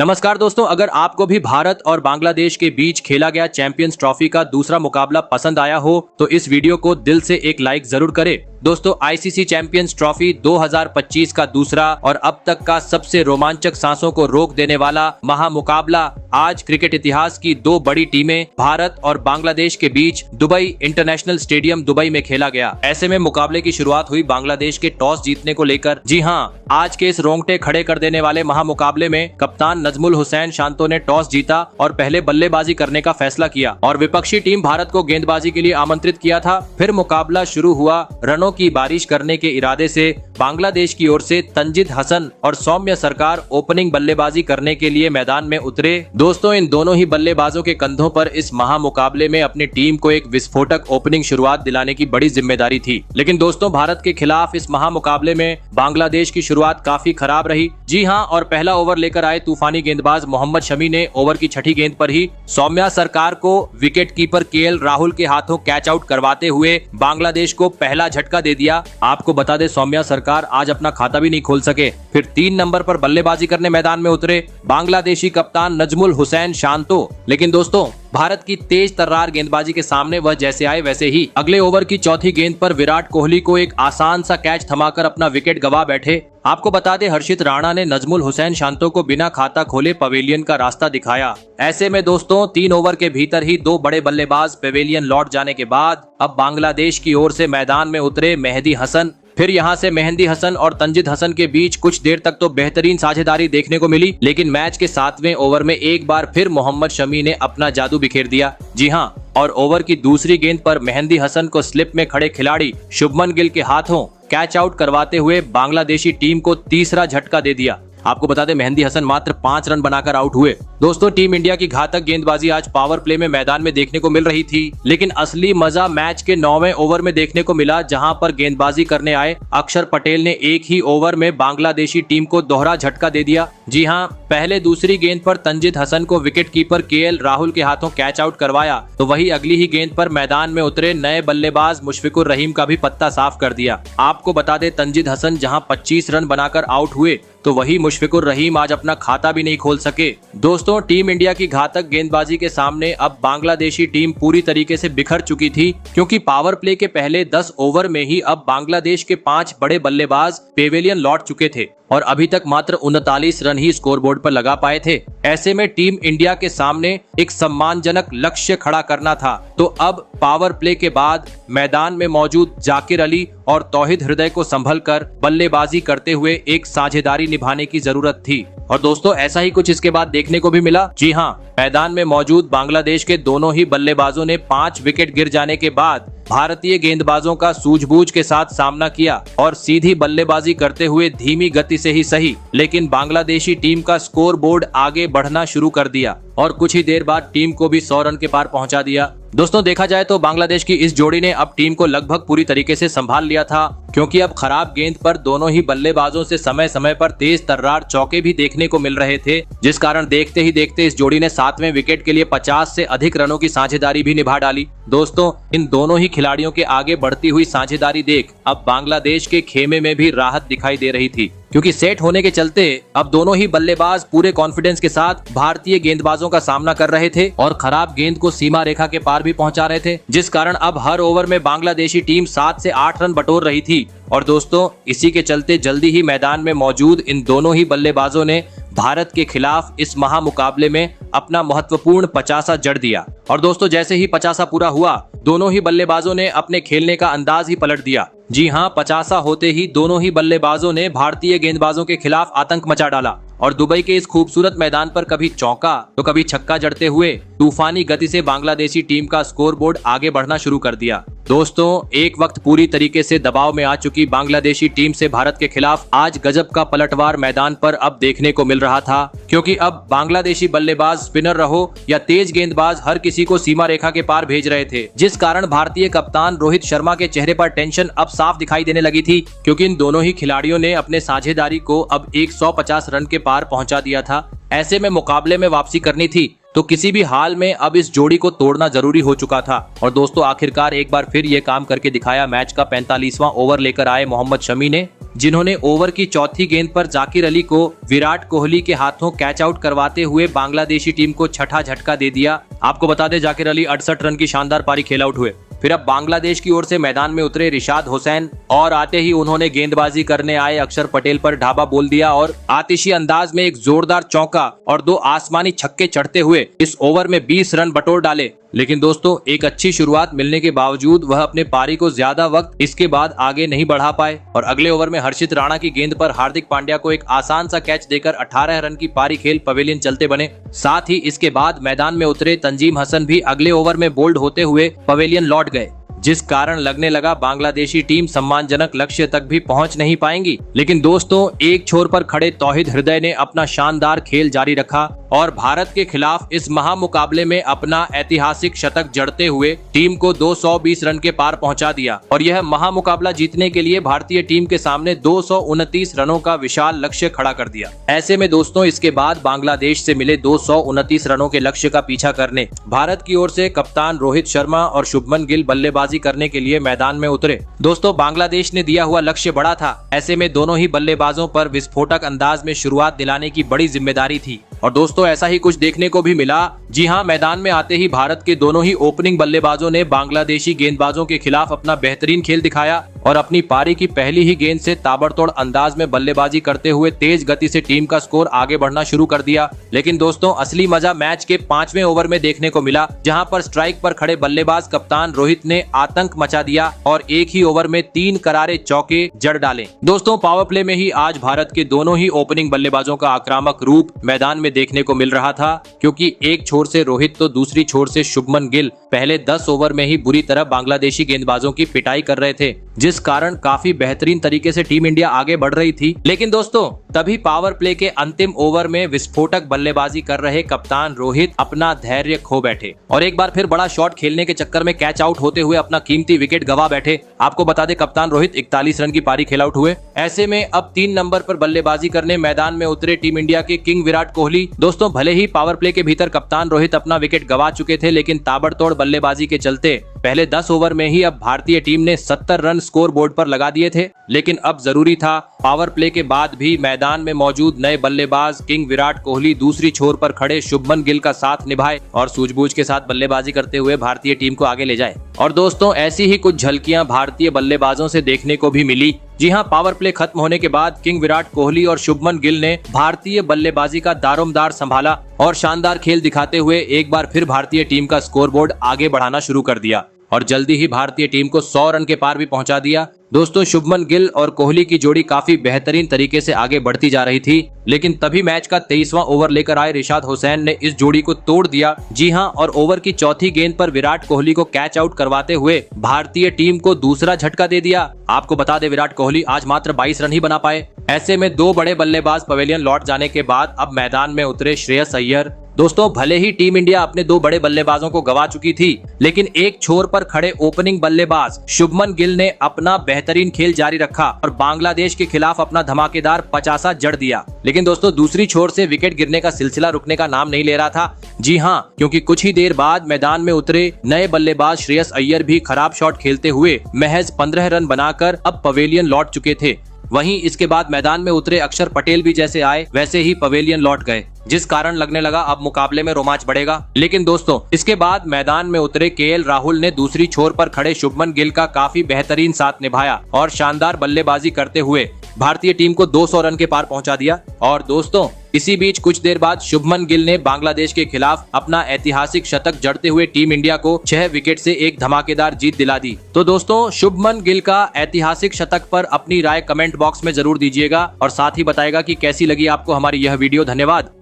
नमस्कार दोस्तों, अगर आपको भी भारत और बांग्लादेश के बीच खेला गया चैंपियंस ट्रॉफी का दूसरा मुकाबला पसंद आया हो तो इस वीडियो को दिल से एक लाइक जरूर करें। दोस्तों, आईसीसी चैंपियंस ट्रॉफी 2025 का दूसरा और अब तक का सबसे रोमांचक सांसों को रोक देने वाला महामुकाबला आज क्रिकेट इतिहास की दो बड़ी टीमें भारत और बांग्लादेश के बीच दुबई इंटरनेशनल स्टेडियम दुबई में खेला गया। ऐसे में मुकाबले की शुरुआत हुई बांग्लादेश के टॉस जीतने को लेकर। जी हाँ, आज के इस रोंगटे खड़े कर देने वाले महामुकाबले में कप्तान नजमुल हुसैन शांतो ने टॉस जीता और पहले बल्लेबाजी करने का फैसला किया और विपक्षी टीम भारत को गेंदबाजी के लिए आमंत्रित किया था। फिर मुकाबला शुरू हुआ। रनों की बारिश करने के इरादे से बांग्लादेश की ओर से तंजिद हसन और सौम्य सरकार ओपनिंग बल्लेबाजी करने के लिए मैदान में उतरे। दोस्तों, इन दोनों ही बल्लेबाजों के कंधों पर इस महामुकाबले में अपनी टीम को एक विस्फोटक ओपनिंग शुरुआत दिलाने की बड़ी जिम्मेदारी थी। लेकिन दोस्तों, भारत के खिलाफ इस महामुकाबले में बांग्लादेश की शुरुआत काफी खराब रही। जी हाँ, और पहला ओवर लेकर आए तूफानी गेंदबाज मोहम्मद शमी ने ओवर की छठी गेंद पर ही सौम्या सरकार को विकेट कीपर केएल राहुल के हाथों कैच आउट करवाते हुए बांग्लादेश को पहला झटका दे दिया। आपको बता दें, सौम्या सरकार आज अपना खाता भी नहीं खोल सके। फिर 3 नंबर पर बल्लेबाजी करने मैदान में उतरे बांग्लादेशी कप्तान नजमुल हुसैन शांतो। लेकिन दोस्तों, भारत की तेज तर्रार गेंदबाजी के सामने वह जैसे आए वैसे ही अगले ओवर की चौथी गेंद पर विराट कोहली को एक आसान सा कैच थमाकर अपना विकेट गंवा बैठे। आपको बता दें, हर्षित राणा ने नजमुल हुसैन शांतो को बिना खाता खोले पवेलियन का रास्ता दिखाया। ऐसे में दोस्तों, 3 ओवर के भीतर ही 2 बड़े बल्लेबाज पवेलियन लौट जाने के बाद अब बांग्लादेश की ओर से मैदान में उतरे मेहदी हसन। फिर यहां से मेहदी हसन और तंजिद हसन के बीच कुछ देर तक तो बेहतरीन साझेदारी देखने को मिली, लेकिन मैच के 7वें ओवर में एक बार फिर मोहम्मद शमी ने अपना जादू बिखेर दिया। जी हां, और ओवर की दूसरी गेंद पर मेहदी हसन को स्लिप में खड़े खिलाड़ी शुभमन गिल के हाथों कैच आउट करवाते हुए बांग्लादेशी टीम को तीसरा झटका दे दिया। आपको बता दें, मेहदी हसन मात्र 5 रन बनाकर आउट हुए। दोस्तों, टीम इंडिया की घातक गेंदबाजी आज पावर प्ले में मैदान में देखने को मिल रही थी, लेकिन असली मजा मैच के 9वें ओवर में देखने को मिला, जहां पर गेंदबाजी करने आए अक्षर पटेल ने एक ही ओवर में बांग्लादेशी टीम को दोहरा झटका दे दिया। जी हां, पहले दूसरी गेंद पर तंजिद हसन को विकेट कीपर केएल राहुल के हाथों कैच आउट करवाया, तो वही अगली ही गेंद पर मैदान में उतरे नए बल्लेबाज मुशफिकुर रहीम का भी पत्ता साफ कर दिया। आपको बता दें, तंजिद हसन जहां 25 रन बनाकर आउट हुए, तो वही मुशफिकुर रहीम आज अपना खाता भी नहीं खोल सके। दोस्तों, टीम इंडिया की घातक गेंदबाजी के सामने अब बांग्लादेशी टीम पूरी तरीके से बिखर चुकी थी, क्योंकि पावर प्ले के पहले 10 ओवर में ही अब बांग्लादेश के 5 बड़े बल्लेबाज पेवेलियन लौट चुके थे और अभी तक मात्र 39 रन ही स्कोरबोर्ड पर लगा पाए थे। ऐसे में टीम इंडिया के सामने एक सम्मानजनक लक्ष्य खड़ा करना था, तो अब पावर प्ले के बाद मैदान में मौजूद जाकिर अली और तौहीद हृदय को संभलकर बल्लेबाजी करते हुए एक साझेदारी निभाने की जरूरत थी। और दोस्तों, ऐसा ही कुछ इसके बाद देखने को भी मिला। जी हाँ, मैदान में मौजूद बांग्लादेश के दोनों ही बल्लेबाजों ने 5 विकेट गिर जाने के बाद भारतीय गेंदबाजों का सूझबूझ के साथ सामना किया और सीधी बल्लेबाजी करते हुए धीमी गति से ही सही, लेकिन बांग्लादेशी टीम का स्कोर बोर्ड आगे बढ़ना शुरू कर दिया और कुछ ही देर बाद टीम को भी 100 रन के पार पहुंचा दिया। दोस्तों, देखा जाए तो बांग्लादेश की इस जोड़ी ने अब टीम को लगभग पूरी तरीके से संभाल लिया था, क्योंकि अब खराब गेंद पर दोनों ही बल्लेबाजों से समय समय पर तेज तर्रार चौके भी देखने को मिल रहे थे, जिस कारण देखते ही देखते इस जोड़ी ने 7वें विकेट के लिए 50 से अधिक रनों की साझेदारी भी निभा डाली। दोस्तों, इन दोनों ही खिलाड़ियों के आगे बढ़ती हुई साझेदारी देख अब बांग्लादेश के खेमे में भी राहत दिखाई दे रही थी, क्योंकि सेट होने के चलते अब दोनों ही बल्लेबाज पूरे कॉन्फिडेंस के साथ भारतीय गेंदबाजों का सामना कर रहे थे और खराब गेंद को सीमा रेखा के पार भी पहुंचा रहे थे, जिस कारण अब हर ओवर में बांग्लादेशी टीम 7 से 8 रन बटोर रही थी। और दोस्तों, इसी के चलते जल्दी ही मैदान में मौजूद इन दोनों ही बल्लेबाजों ने भारत के खिलाफ इस महामुकाबले में अपना महत्वपूर्ण 50 जड़ दिया। और दोस्तों, जैसे ही 50 पूरा हुआ, दोनों ही बल्लेबाजों ने अपने खेलने का अंदाज ही पलट दिया। जी हाँ, 50 होते ही दोनों ही बल्लेबाजों ने भारतीय गेंदबाजों के खिलाफ आतंक मचा डाला और दुबई के इस खूबसूरत मैदान पर कभी चौका तो कभी छक्का जड़ते हुए तूफानी गति से बांग्लादेशी टीम का स्कोरबोर्ड आगे बढ़ना शुरू कर दिया। दोस्तों, एक वक्त पूरी तरीके से दबाव में आ चुकी बांग्लादेशी टीम से भारत के खिलाफ आज गजब का पलटवार मैदान पर अब देखने को मिल रहा था, क्योंकि अब बांग्लादेशी बल्लेबाज स्पिनर रहो या तेज गेंदबाज हर किसी को सीमा रेखा के पार भेज रहे थे, जिस कारण भारतीय कप्तान रोहित शर्मा के चेहरे पर टेंशन अब साफ दिखाई देने लगी थी, क्योंकि इन दोनों ही खिलाड़ियों ने अपने साझेदारी को अब 150 रन के पार पहुंचा दिया था। ऐसे में मुकाबले में वापसी करनी थी, तो किसी भी हाल में अब इस जोड़ी को तोड़ना जरूरी हो चुका था। और दोस्तों, आखिरकार एक बार फिर ये काम करके दिखाया। मैच का 45वां ओवर लेकर आए मोहम्मद शमी ने जिन्होंने ओवर की चौथी गेंद पर जाकिर अली को विराट कोहली के हाथों कैच आउट करवाते हुए बांग्लादेशी टीम को छठा झटका दे दिया। आपको बता दें जाकिर अली 68 रन की शानदार पारी खेल आउट हुए। फिर अब बांग्लादेश की ओर से मैदान में उतरे रिशाद हुसैन और आते ही उन्होंने गेंदबाजी करने आए अक्षर पटेल पर ढाबा बोल दिया और आतिशी अंदाज में एक जोरदार चौका और 2 आसमानी छक्के चढ़ते हुए इस ओवर में 20 रन बटोर डाले। लेकिन दोस्तों एक अच्छी शुरुआत मिलने के बावजूद वह अपने पारी को ज्यादा वक्त इसके बाद आगे नहीं बढ़ा पाए और अगले ओवर में हर्षित राणा की गेंद पर हार्दिक पांड्या को एक आसान सा कैच देकर 18 रन की पारी खेल पवेलियन चलते बने। साथ ही इसके बाद मैदान में उतरे तंजीम हसन भी अगले ओवर में बोल्ड होते हुए पवेलियन लौट गए, जिस कारण लगने लगा बांग्लादेशी टीम सम्मानजनक लक्ष्य तक भी पहुंच नहीं पाएंगी। लेकिन दोस्तों एक छोर पर खड़े तौहीद हृदय ने अपना शानदार खेल जारी रखा और भारत के खिलाफ इस महामुकाबले में अपना ऐतिहासिक शतक जड़ते हुए टीम को 220 रन के पार पहुंचा दिया और यह महामुकाबला जीतने के लिए भारतीय टीम के सामने 229 रनों का विशाल लक्ष्य खड़ा कर दिया। ऐसे में दोस्तों इसके बाद बांग्लादेश से मिले 229 रनों के लक्ष्य का पीछा करने भारत की ओर से कप्तान रोहित शर्मा और शुभमन गिल बल्लेबाजी करने के लिए मैदान में उतरे। दोस्तों बांग्लादेश ने दिया हुआ लक्ष्य बड़ा था, ऐसे में दोनों ही बल्लेबाजों पर विस्फोटक अंदाज में शुरुआत दिलाने की बड़ी जिम्मेदारी थी और दोस्तों ऐसा ही कुछ देखने को भी मिला। जी हां, मैदान में आते ही भारत के दोनों ही ओपनिंग बल्लेबाजों ने बांग्लादेशी गेंदबाजों के खिलाफ अपना बेहतरीन खेल दिखाया और अपनी पारी की पहली ही गेंद से ताबड़तोड़ अंदाज में बल्लेबाजी करते हुए तेज गति से टीम का स्कोर आगे बढ़ना शुरू कर दिया। लेकिन दोस्तों असली मजा मैच के 5वें ओवर में देखने को मिला, जहां पर स्ट्राइक पर खड़े बल्लेबाज कप्तान रोहित ने आतंक मचा दिया और एक ही ओवर में 3 करारे चौके जड़ डाले। दोस्तों पावर प्ले में ही आज भारत के दोनों ही ओपनिंग बल्लेबाजों का आक्रामक रूप मैदान में देखने को मिल रहा था, क्योंकि एक छोर से रोहित तो दूसरी छोर से शुभमन गिल पहले 10 ओवर में ही बुरी तरह बांग्लादेशी गेंदबाजों की पिटाई कर रहे थे, जिस कारण काफी बेहतरीन तरीके से टीम इंडिया आगे बढ़ रही थी। लेकिन दोस्तों तभी पावर प्ले के अंतिम ओवर में विस्फोटक बल्लेबाजी कर रहे कप्तान रोहित अपना धैर्य खो बैठे और एक बार फिर बड़ा शॉट खेलने के चक्कर में कैच आउट होते हुए अपना कीमती विकेट गवा बैठे। आपको बता दें कप्तान रोहित 41 रन की पारी खेल आउट हुए। ऐसे में अब 3 नंबर पर बल्लेबाजी करने मैदान में उतरे टीम इंडिया के किंग विराट कोहली। दोस्तों भले ही पावर प्ले के भीतर कप्तान रोहित अपना विकेट गवा चुके थे, लेकिन ताबड़तोड़ बल्लेबाजी के चलते पहले 10 ओवर में ही अब भारतीय टीम ने 70 रन स्कोर बोर्ड पर लगा दिए थे। लेकिन अब जरूरी था पावर प्ले के बाद भी मैदान में मौजूद नए बल्लेबाज किंग विराट कोहली दूसरी छोर पर खड़े शुभमन गिल का साथ निभाए और सूझबूझ के साथ बल्लेबाजी करते हुए भारतीय टीम को आगे ले जाए। और दोस्तों ऐसी ही कुछ झलकियां भारतीय बल्लेबाजों से देखने को भी मिली। जी हां, पावर प्ले खत्म होने के बाद किंग विराट कोहली और शुभमन गिल ने भारतीय बल्लेबाजी का दारोमदार संभाला और शानदार खेल दिखाते हुए एक बार फिर भारतीय टीम का स्कोरबोर्ड आगे बढ़ाना शुरू कर दिया और जल्दी ही भारतीय टीम को 100 रन के पार भी पहुंचा दिया। दोस्तों शुभमन गिल और कोहली की जोड़ी काफी बेहतरीन तरीके से आगे बढ़ती जा रही थी, लेकिन तभी मैच का 23वां ओवर लेकर आए रिशाद हुसैन ने इस जोड़ी को तोड़ दिया। जी हां, और ओवर की चौथी गेंद पर विराट कोहली को कैच आउट करवाते हुए भारतीय टीम को दूसरा झटका दे दिया। आपको बता दें विराट कोहली आज मात्र 22 रन ही बना पाए। ऐसे में 2 बड़े बल्लेबाज पवेलियन लौट जाने के बाद अब मैदान में उतरे श्रेयस अय्यर। दोस्तों भले ही टीम इंडिया अपने 2 बड़े बल्लेबाजों को गवा चुकी थी, लेकिन एक छोर पर खड़े ओपनिंग बल्लेबाज शुभमन गिल ने अपना बेहतरीन खेल जारी रखा और बांग्लादेश के खिलाफ अपना धमाकेदार 50 जड़ दिया। लेकिन दोस्तों दूसरी छोर से विकेट गिरने का सिलसिला रुकने का नाम नहीं ले रहा था। जी हां, क्योंकि कुछ ही देर बाद मैदान में उतरे नए बल्लेबाज श्रेयस अय्यर भी खराब शॉट खेलते हुए महज 15 रन बनाकर अब पवेलियन लौट चुके थे। वहीं इसके बाद मैदान में उतरे अक्षर पटेल भी जैसे आए वैसे ही पवेलियन लौट गए, जिस कारण लगने लगा अब मुकाबले में रोमांच बढ़ेगा। लेकिन दोस्तों इसके बाद मैदान में उतरे केएल राहुल ने दूसरी छोर पर खड़े शुभमन गिल का काफी बेहतरीन साथ निभाया और शानदार बल्लेबाजी करते हुए भारतीय टीम को 200 रन के पार पहुंचा दिया। और दोस्तों इसी बीच कुछ देर बाद शुभमन गिल ने बांग्लादेश के खिलाफ अपना ऐतिहासिक शतक जड़ते हुए टीम इंडिया को 6 विकेट से एक धमाकेदार जीत दिला दी। तो दोस्तों शुभमन गिल का ऐतिहासिक शतक पर अपनी राय कमेंट बॉक्स में जरूर दीजिएगा और साथ ही बताएगा कि कैसी लगी आपको हमारी यह वीडियो। धन्यवाद।